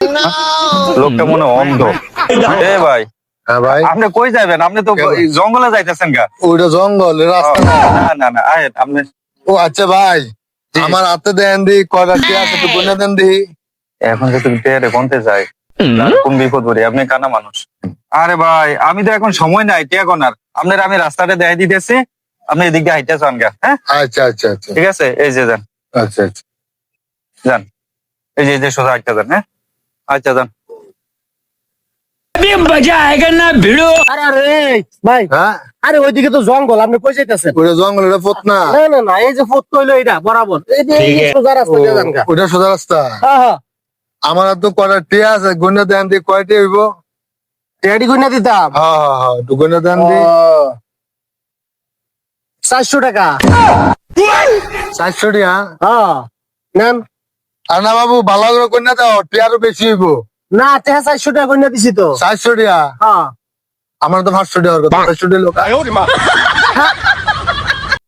লোকটা মনে হয় অন্ধ। এ ভাই, হ্যাঁ ভাই, আপনি কই যাবেন? আপনি তো জঙ্গলে যাইতেছেন গা। ওইটা জঙ্গল রাস্তা না। না না না, আয় আপনি। ও আচ্ছা ভাই, জি। আমার হাতে দেন দি কয়টা কি আছে একটু গুনে দেন দি। এখন যে তুমি টেরে কোনতে যাই, কোন বিপদ পড়ি, আপনি কানা মানুষ। আরে ভাই, আমি তো এখন সময় নাই টিয়া গোনার। আপনার আমি রাস্তাটা দেখাই দিতেছি, আপনি এদিক দিয়ে হাইটা যান গা। হ্যাঁ আচ্ছা আচ্ছা আচ্ছা ঠিক আছে, এই যে যান আচ্ছা আচ্ছা। যান, এই যে সোজা হাইটা যান। হ্যাঁ আচ্ছা যান। अभी मजा आएगा ना भिड़ो। আরে আরে ভাই, হ্যাঁ, আরে ওইদিকে তো জঙ্গল, আপনি কই যাইতেছেন? ওইটা জঙ্গল, এটা পথ না। না না না, এই যে ফুট কইলো এটা বরাবর এই যে এই সোজা রাস্তা দিয়ে যান গা। ওইটা সোজা রাস্তা। হ্যাঁ হ্যাঁ, আমার তো কয়টা টিয়া আছে, গুনে দেন দি কয়টি হইব। রেডি কইনা দিতাম। হ্যাঁ হ্যাঁ হ্যাঁ, একটু গুনে দেন দি। 400 টাকা। 400 টিয়া। হ্যাঁ নেন। আর না বাবু, ভালো করে গুনে দাও, টিয়ারও বেশি হইব। না তেহা 400 টাকা কইনা দিছি তো। 400 টিয়া। হ্যাঁ আমার তো 500 টিয়া হওয়ার কথা, 500 টিয়া লোক।